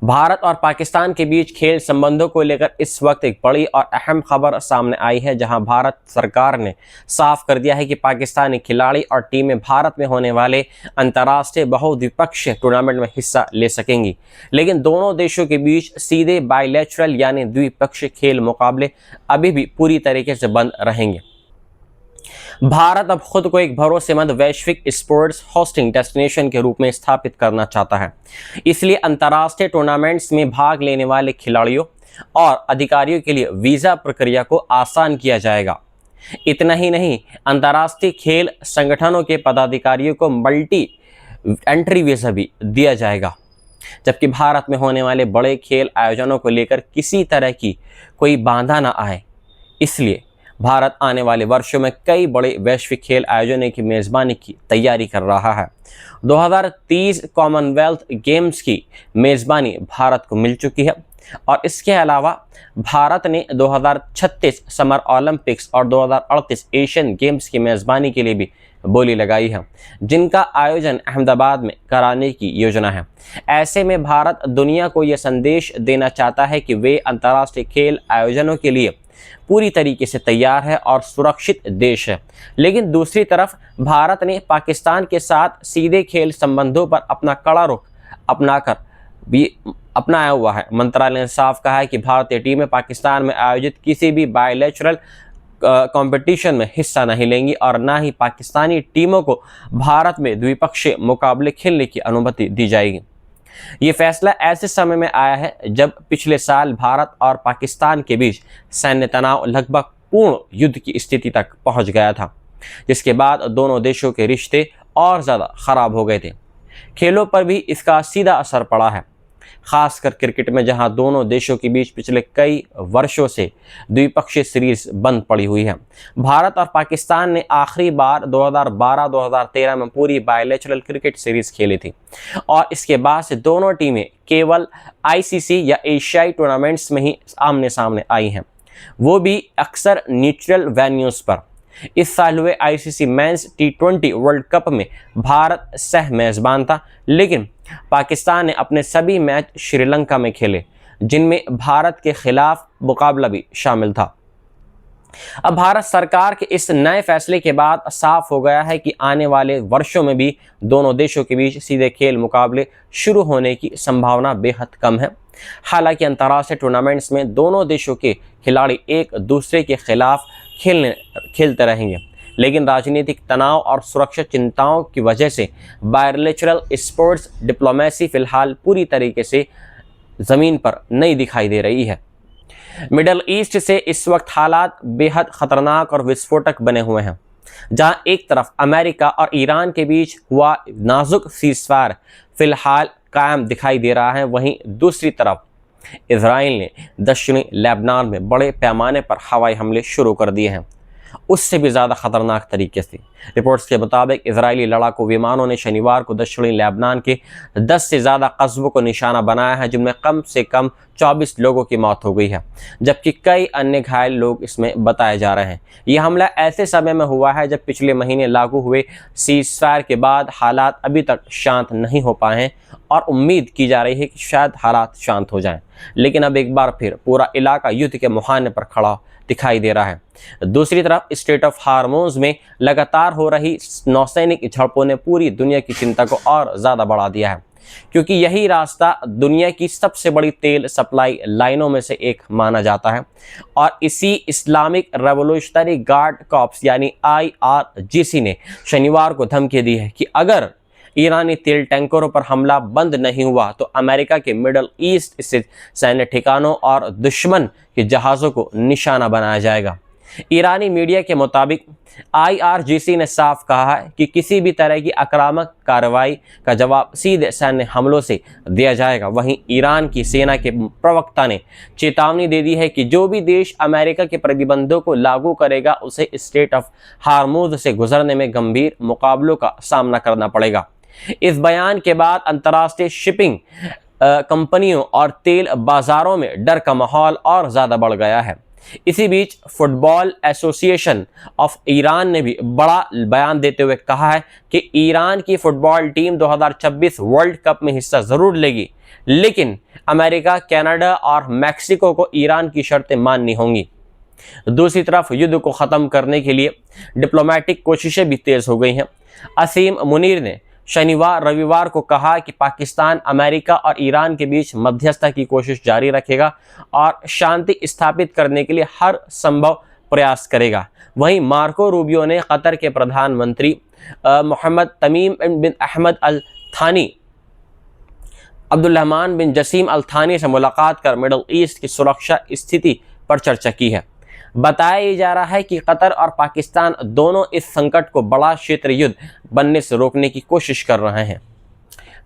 भारत और पाकिस्तान के बीच खेल संबंधों को लेकर इस वक्त एक बड़ी और अहम खबर सामने आई है, जहां भारत सरकार ने साफ कर दिया है कि पाकिस्तानी खिलाड़ी और टीमें भारत में होने वाले अंतर्राष्ट्रीय बहुद्विपक्षीय टूर्नामेंट में हिस्सा ले सकेंगी। लेकिन दोनों देशों के बीच सीधे बायलैटरल यानी द्विपक्षीय खेल मुकाबले अभी भी पूरी तरीके से बंद रहेंगे। भारत अब खुद को एक भरोसेमंद वैश्विक स्पोर्ट्स होस्टिंग डेस्टिनेशन के रूप में स्थापित करना चाहता है। इसलिए अंतर्राष्ट्रीय टूर्नामेंट्स में भाग लेने वाले खिलाड़ियों और अधिकारियों के लिए वीज़ा प्रक्रिया को आसान किया जाएगा। इतना ही नहीं, अंतर्राष्ट्रीय खेल संगठनों के पदाधिकारियों को मल्टी एंट्री वीज़ा भी दिया जाएगा। जबकि भारत में होने वाले बड़े खेल आयोजनों को लेकर किसी तरह की कोई बाधा न आए, इसलिए भारत आने वाले वर्षों में कई बड़े वैश्विक खेल आयोजनों की मेज़बानी की तैयारी कर रहा है। 2030 कॉमनवेल्थ गेम्स की मेज़बानी भारत को मिल चुकी है और इसके अलावा भारत ने 2036 समर ओलंपिक्स और 2038 एशियन गेम्स की मेज़बानी के लिए भी बोली लगाई है, जिनका आयोजन अहमदाबाद में कराने की योजना है। ऐसे में भारत दुनिया को यह संदेश देना चाहता है कि वे अंतर्राष्ट्रीय खेल आयोजनों के लिए पूरी तरीके से तैयार है और सुरक्षित देश है। लेकिन दूसरी तरफ भारत ने पाकिस्तान के साथ सीधे खेल संबंधों पर अपना कड़ा रुख अपनाकर भी अपनाया हुआ है। मंत्रालय ने साफ कहा है कि भारतीय टीमें पाकिस्तान में आयोजित किसी भी बायलैटरल कंपटीशन में हिस्सा नहीं लेंगी और ना ही पाकिस्तानी टीमों को भारत में द्विपक्षीय मुकाबले खेलने की अनुमति दी जाएगी। ये फैसला ऐसे समय में आया है जब पिछले साल भारत और पाकिस्तान के बीच सैन्य तनाव लगभग पूर्ण युद्ध की स्थिति तक पहुंच गया था, जिसके बाद दोनों देशों के रिश्ते और ज़्यादा खराब हो गए थे। खेलों पर भी इसका सीधा असर पड़ा है, खासकर क्रिकेट में, जहां दोनों देशों के बीच पिछले कई वर्षों से द्विपक्षीय सीरीज बंद पड़ी हुई है। भारत और पाकिस्तान ने आखिरी बार 2012-2013 में पूरी बायलैटरल क्रिकेट सीरीज खेली थी और इसके बाद से दोनों टीमें केवल आईसीसी या एशियाई टूर्नामेंट्स में ही आमने सामने आई हैं, वो भी अक्सर न्यूट्रल वेन्यूज़ पर। इस साल हुए ICC men's T20 world cup में भारत सह मेज़बान था, लेकिन पाकिस्तान ने अपने सभी मैच श्रीलंका में खेले, जिनमें भारत के खिलाफ मुकाबला भी शामिल था। अब भारत सरकार के इस नए फैसले के बाद साफ हो गया है कि आने वाले वर्षों में भी दोनों देशों के बीच सीधे खेल मुकाबले शुरू होने की संभावना बेहद कम है। हालांकि अंतर्राष्ट्रीय टूर्नामेंट्स में दोनों देशों के खिलाड़ी एक दूसरे के खिलाफ खेलते रहेंगे, लेकिन राजनीतिक तनाव और सुरक्षा चिंताओं की वजह से बायलैटरल स्पोर्ट्स डिप्लोमेसी फिलहाल पूरी तरीके से ज़मीन पर नहीं दिखाई दे रही है। मिडल ईस्ट से इस वक्त हालात बेहद खतरनाक और विस्फोटक बने हुए हैं, जहां एक तरफ अमेरिका और ईरान के बीच हुआ नाजुक सीज़फायर फिलहाल कायम दिखाई दे रहा है, वहीं दूसरी तरफ इजराइल ने दक्षिणी लेबनान में बड़े पैमाने पर हवाई हमले शुरू कर दिए हैं, उससे भी ज़्यादा ख़तरनाक तरीके से। रिपोर्ट्स के मुताबिक इजरायली लड़ाकू विमानों ने शनिवार को दक्षिणी लेबनान के 10 से ज़्यादा कस्बों को निशाना बनाया है, जिनमें कम से कम 24 लोगों की मौत हो गई है, जबकि कई अन्य घायल लोग इसमें बताए जा रहे हैं। यह हमला ऐसे समय में हुआ है जब पिछले महीने लागू हुए सीज़फायर के बाद हालात अभी तक शांत नहीं हो पाए हैं और उम्मीद की जा रही है कि शायद हालात शांत हो जाएं। लेकिन अब एक बार फिर पूरा इलाका युद्ध के मुहाने पर खड़ा दिखाई दे रहा है। दूसरी तरफ स्ट्रेट ऑफ हार्मोज में लगातार हो रही नौसैनिक झड़पों ने पूरी दुनिया की चिंता को और ज़्यादा बढ़ा दिया है, क्योंकि यही रास्ता दुनिया की सबसे बड़ी तेल सप्लाई लाइनों में से एक माना जाता है और इसी इस्लामिक रेवोल्यूशनरी गार्ड कॉर्प्स यानी IRGC ने शनिवार को धमकी दी है कि अगर ईरानी तेल टैंकरों पर हमला बंद नहीं हुआ तो अमेरिका के मिडल ईस्ट स्थित सैन्य ठिकानों और दुश्मन के जहाज़ों को निशाना बनाया जाएगा। ईरानी मीडिया के मुताबिक IRGC ने साफ कहा है कि किसी भी तरह की आक्रामक कार्रवाई का जवाब सीधे सैन्य हमलों से दिया जाएगा। वहीं ईरान की सेना के प्रवक्ता ने चेतावनी दे दी है कि जो भी देश अमेरिका के प्रतिबंधों को लागू करेगा उसे स्ट्रेट ऑफ हार्मूज से गुजरने में गंभीर मुकाबलों का सामना करना पड़ेगा। इस बयान के बाद अंतर्राष्ट्रीय शिपिंग कंपनियों और तेल बाजारों में डर का माहौल और ज़्यादा बढ़ गया है। इसी बीच फुटबॉल एसोसिएशन ऑफ ईरान ने भी बड़ा बयान देते हुए कहा है कि ईरान की फुटबॉल टीम 2026 वर्ल्ड कप में हिस्सा जरूर लेगी, लेकिन अमेरिका, कनाडा और मैक्सिको को ईरान की शर्तें माननी होंगी। दूसरी तरफ युद्ध को ख़त्म करने के लिए डिप्लोमेटिक कोशिशें भी तेज़ हो गई हैं। असीम मुनीर ने शनिवार रविवार को कहा कि पाकिस्तान अमेरिका और ईरान के बीच मध्यस्थता की कोशिश जारी रखेगा और शांति स्थापित करने के लिए हर संभव प्रयास करेगा। वहीं मार्को रूबियो ने कतर के प्रधानमंत्री मोहम्मद तमीम बिन अहमद अल थानी, अब्दुल्रहमान बिन जसीम अल थानी से मुलाकात कर मिडल ईस्ट की सुरक्षा स्थिति पर चर्चा की है। बताया जा रहा है कि कतर और पाकिस्तान दोनों इस संकट को बड़ा क्षेत्र युद्ध बनने से रोकने की कोशिश कर रहे हैं।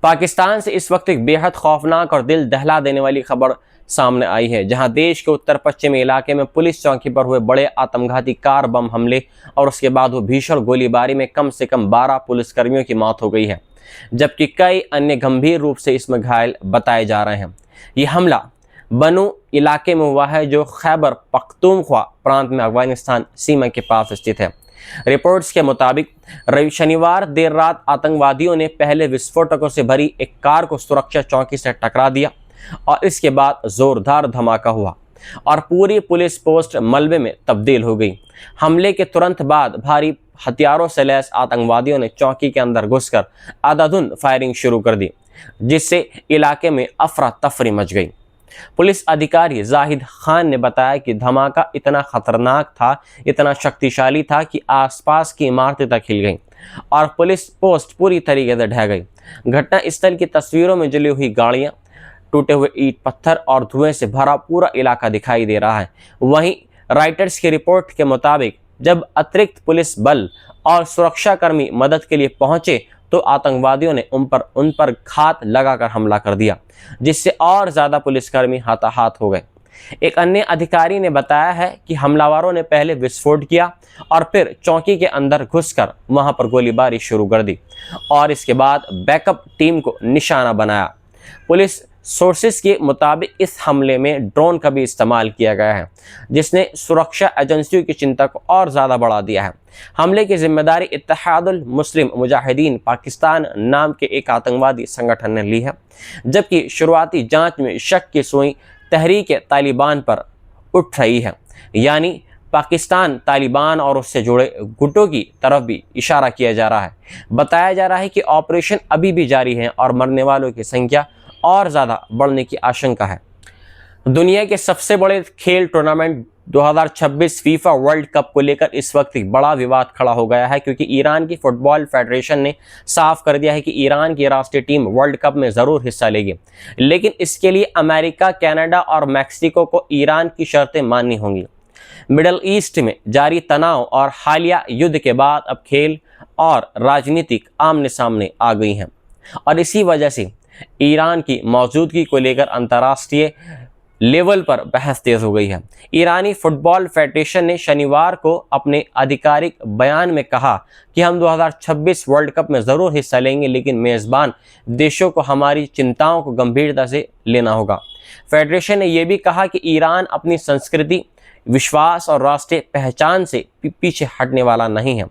पाकिस्तान से इस वक्त एक बेहद खौफनाक और दिल दहला देने वाली खबर सामने आई है, जहां देश के उत्तर पश्चिमी इलाके में पुलिस चौकी पर हुए बड़े आत्मघाती कार बम हमले और उसके बाद हुई भीषण गोलीबारी में कम से कम 12 पुलिसकर्मियों की मौत हो गई है, जबकि कई अन्य गंभीर रूप से इसमें घायल बताए जा रहे हैं। यह हमला बनू इलाके में हुआ है, जो खैबर पख्तूनख्वा प्रांत में अफगानिस्तान सीमा के पास स्थित है। रिपोर्ट्स के मुताबिक शनिवार देर रात आतंकवादियों ने पहले विस्फोटकों से भरी एक कार को सुरक्षा चौकी से टकरा दिया और इसके बाद जोरदार धमाका हुआ और पूरी पुलिस पोस्ट मलबे में तब्दील हो गई। हमले के तुरंत बाद भारी हथियारों से लैस आतंकवादियों ने चौकी के अंदर घुसकर आधाधुंध फायरिंग शुरू कर दी, जिससे इलाके में अफरा तफरी मच गई। पुलिस अधिकारी जाहिद खान ने बताया कि धमाका इतना खतरनाक था, इतना शक्तिशाली था कि आसपास की इमारतें तक हिल गईं और पुलिस पोस्ट पूरी तरीके से ढह गई। घटना स्थल की तस्वीरों में जली हुई गाड़ियां, टूटे हुए ईंट पत्थर और धुएं से भरा पूरा इलाका दिखाई दे रहा है। वहीं राइटर्स की रिपोर्ट के मुताबिक जब अतिरिक्त पुलिस बल और सुरक्षाकर्मी मदद के लिए पहुंचे तो आतंकवादियों ने उन पर घात लगाकर हमला कर दिया, जिससे और ज़्यादा पुलिसकर्मी हाथाहाथ हो गए। एक अन्य अधिकारी ने बताया है कि हमलावरों ने पहले विस्फोट किया और फिर चौकी के अंदर घुसकर वहां पर गोलीबारी शुरू कर दी और इसके बाद बैकअप टीम को निशाना बनाया। पुलिस सोर्सेस के मुताबिक इस हमले में ड्रोन का भी इस्तेमाल किया गया है, जिसने सुरक्षा एजेंसियों की चिंता को और ज़्यादा बढ़ा दिया है। हमले की जिम्मेदारी इत्तेहादुल मुस्लिम मुजाहिदीन पाकिस्तान नाम के एक आतंकवादी संगठन ने ली है, जबकि शुरुआती जांच में शक की सुई तहरीक तालिबान पर उठ रही है, यानी पाकिस्तान तालिबान और उससे जुड़े गुटों की तरफ भी इशारा किया जा रहा है। बताया जा रहा है कि ऑपरेशन अभी भी जारी है और मरने वालों की संख्या और ज़्यादा बढ़ने की आशंका है। दुनिया के सबसे बड़े खेल टूर्नामेंट 2026 फीफा वर्ल्ड कप को लेकर इस वक्त एक बड़ा विवाद खड़ा हो गया है, क्योंकि ईरान की फुटबॉल फेडरेशन ने साफ कर दिया है कि ईरान की राष्ट्रीय टीम वर्ल्ड कप में ज़रूर हिस्सा लेगी, लेकिन इसके लिए अमेरिका, कनाडा और मैक्सिको को ईरान की शर्तें माननी होंगी। मिडल ईस्ट में जारी तनाव और हालिया युद्ध के बाद अब खेल और राजनीतिक आमने सामने आ गई हैं और इसी वजह से ईरान की मौजूदगी को लेकर अंतर्राष्ट्रीय लेवल पर बहस तेज हो गई है। ईरानी फुटबॉल फेडरेशन ने शनिवार को अपने आधिकारिक बयान में कहा कि हम 2026 वर्ल्ड कप में ज़रूर हिस्सा लेंगे, लेकिन मेज़बान देशों को हमारी चिंताओं को गंभीरता से लेना होगा। फेडरेशन ने यह भी कहा कि ईरान अपनी संस्कृति, विश्वास और राष्ट्रीय पहचान से पीछे हटने वाला नहीं है।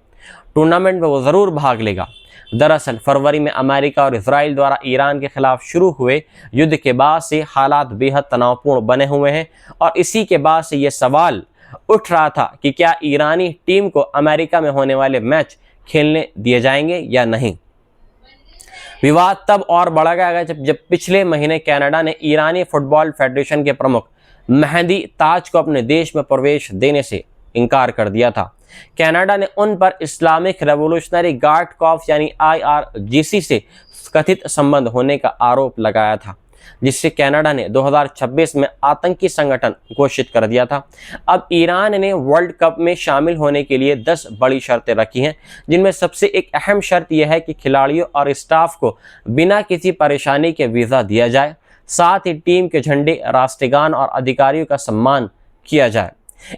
टूर्नामेंट में वो ज़रूर भाग लेगा। दरअसल फरवरी में अमेरिका और इजराइल द्वारा ईरान के खिलाफ शुरू हुए युद्ध के बाद से हालात बेहद तनावपूर्ण बने हुए हैं और इसी के बाद से ये सवाल उठ रहा था कि क्या ईरानी टीम को अमेरिका में होने वाले मैच खेलने दिए जाएंगे या नहीं। विवाद तब और बढ़ गया जब पिछले महीने कनाडा ने ईरानी फुटबॉल फेडरेशन के प्रमुख मेहदी ताज को अपने देश में प्रवेश देने से इनकार कर दिया था। कनाडा ने उन पर इस्लामिक रेवोल्यूशनरी गार्ड कॉर्प्स यानी IRGC से कथित संबंध होने का आरोप लगाया था, जिससे कनाडा ने 2026 में आतंकी संगठन घोषित कर दिया था। अब ईरान ने वर्ल्ड कप में शामिल होने के लिए 10 बड़ी शर्तें रखी हैं, जिनमें सबसे एक अहम शर्त यह है कि खिलाड़ियों और स्टाफ को बिना किसी परेशानी के वीज़ा दिया जाए, साथ ही टीम के झंडे, राष्ट्रगान और अधिकारियों का सम्मान किया जाए।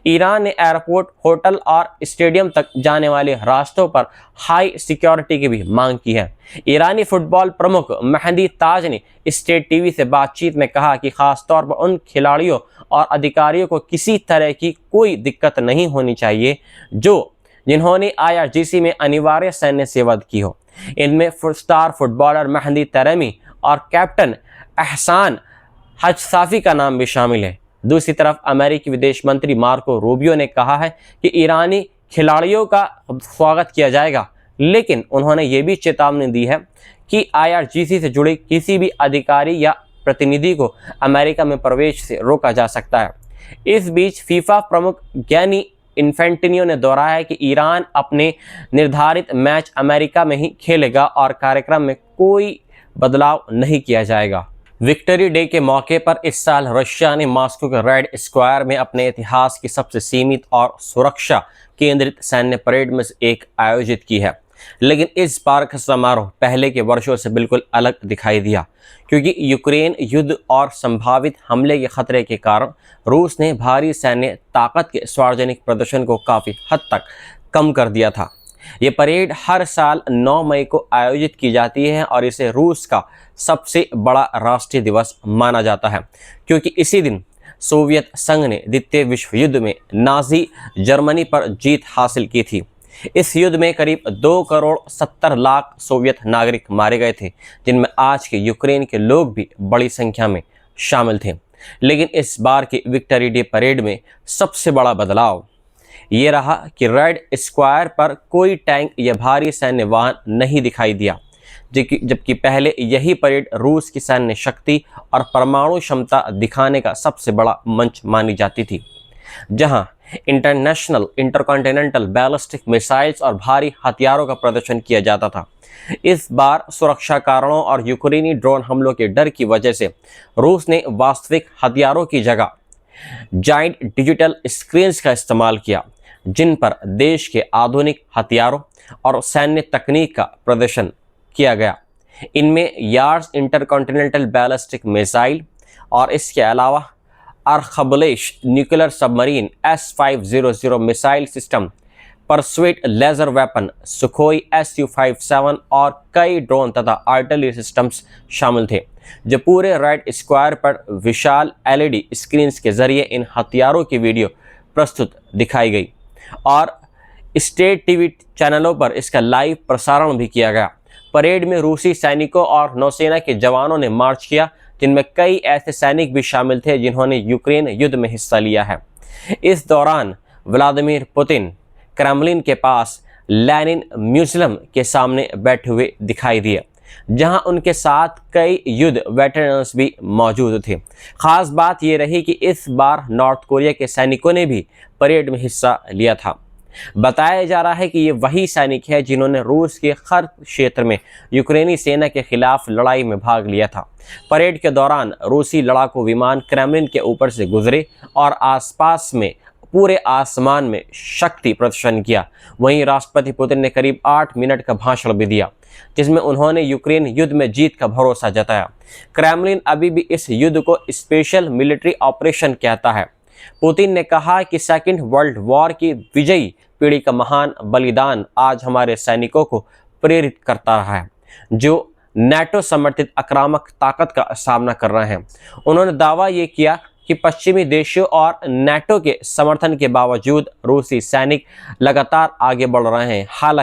ईरान ने एयरपोर्ट, होटल और स्टेडियम तक जाने वाले रास्तों पर हाई सिक्योरिटी की भी मांग की है। ईरानी फुटबॉल प्रमुख मेहदी ताज ने स्टेट टीवी से बातचीत में कहा कि खासतौर पर उन खिलाड़ियों और अधिकारियों को किसी तरह की कोई दिक्कत नहीं होनी चाहिए जिन्होंने IRGC में अनिवार्य सैन्य सेवा की हो। इनमें स्टार फुटबॉलर मेहदी तरमी और कैप्टन एहसान हजसाफी का नाम भी शामिल है। दूसरी तरफ अमेरिकी विदेश मंत्री मार्को रूबियो ने कहा है कि ईरानी खिलाड़ियों का स्वागत किया जाएगा, लेकिन उन्होंने ये भी चेतावनी दी है कि IRGC से जुड़े किसी भी अधिकारी या प्रतिनिधि को अमेरिका में प्रवेश से रोका जा सकता है। इस बीच फीफा प्रमुख गियानी इन्फेंटिनो ने दोहराया है कि ईरान अपने निर्धारित मैच अमेरिका में ही खेलेगा और कार्यक्रम में कोई बदलाव नहीं किया जाएगा। विक्ट्री डे के मौके पर इस साल रशिया ने मॉस्को के रेड स्क्वायर में अपने इतिहास की सबसे सीमित और सुरक्षा केंद्रित सैन्य परेड में से एक आयोजित की है, लेकिन इस बार का समारोह पहले के वर्षों से बिल्कुल अलग दिखाई दिया, क्योंकि यूक्रेन युद्ध और संभावित हमले के खतरे के कारण रूस ने भारी सैन्य ताकत के सार्वजनिक प्रदर्शन को काफ़ी हद तक कम कर दिया था। ये परेड हर साल 9 मई को आयोजित की जाती है और इसे रूस का सबसे बड़ा राष्ट्रीय दिवस माना जाता है, क्योंकि इसी दिन सोवियत संघ ने द्वितीय विश्व युद्ध में नाजी जर्मनी पर जीत हासिल की थी। इस युद्ध में करीब 2 करोड़ 70 लाख सोवियत नागरिक मारे गए थे, जिनमें आज के यूक्रेन के लोग भी बड़ी संख्या में शामिल थे। लेकिन इस बार की विक्ट्री डे परेड में सबसे बड़ा बदलाव ये रहा कि रेड स्क्वायर पर कोई टैंक या भारी सैन्य वाहन नहीं दिखाई दिया, जबकि पहले यही परेड रूस की सैन्य शक्ति और परमाणु क्षमता दिखाने का सबसे बड़ा मंच मानी जाती थी, जहां इंटरकॉन्टिनेंटल बैलिस्टिक मिसाइल्स और भारी हथियारों का प्रदर्शन किया जाता था। इस बार सुरक्षा कारणों और यूक्रेनी ड्रोन हमलों के डर की वजह से रूस ने वास्तविक हथियारों की जगह जाइंट डिजिटल स्क्रीन्स का इस्तेमाल किया, जिन पर देश के आधुनिक हथियारों और सैन्य तकनीक का प्रदर्शन किया गया। इनमें यार्ड्स इंटरकॉन्टिनेंटल बैलिस्टिक मिसाइल और इसके अलावा अर्खबलेश nuclear submarine S-500 missile system, Peresvet laser weapon, Sukhoi Su-57 और कई ड्रोन तथा आर्टिलरी सिस्टम्स शामिल थे, जो पूरे रेड स्क्वायर पर विशाल LED स्क्रीन्स के जरिए इन हथियारों की वीडियो प्रस्तुत दिखाई गई और स्टेट टीवी चैनलों पर इसका लाइव प्रसारण भी किया गया। परेड में रूसी सैनिकों और नौसेना के जवानों ने मार्च किया, जिनमें कई ऐसे सैनिक भी शामिल थे जिन्होंने यूक्रेन युद्ध में हिस्सा लिया है। इस दौरान व्लादिमीर पुतिन क्रेमलिन के पास लेनिन म्यूजियम के सामने बैठे हुए दिखाई दिए, जहां उनके साथ कई युद्ध वेटरन्स भी मौजूद थे। खास बात यह रही कि इस बार नॉर्थ कोरिया के सैनिकों ने भी परेड में हिस्सा लिया था। बताया जा रहा है कि ये वही सैनिक है जिन्होंने रूस के हर क्षेत्र में यूक्रेनी सेना के खिलाफ लड़ाई में भाग लिया था। परेड के दौरान रूसी लड़ाकू विमान क्रेमलिन के ऊपर से गुजरे और आसपास में पूरे आसमान में शक्ति प्रदर्शन किया। वहीं राष्ट्रपति पुतिन ने करीब 8 मिनट का भाषण भी दिया, जिसमें उन्होंने यूक्रेन युद्ध में जीत का भरोसा जताया। क्रेमलिन अभी भी इस युद्ध को स्पेशल मिलिट्री ऑपरेशन कहता है। पुतिन ने कहा कि सेकेंड वर्ल्ड वॉर की विजयी पीढ़ी का महान बलिदान आज हमारे सैनिकों को प्रेरित करता रहा है, जो नेटो समर्थित आक्रामक ताकत का सामना कर रहे हैं। उन्होंने दावा ये किया कि पश्चिमी देशों और नेटो के समर्थन के बावजूद रूसी सैनिक लगातार आगे बढ़ रहे हैं। हालांकि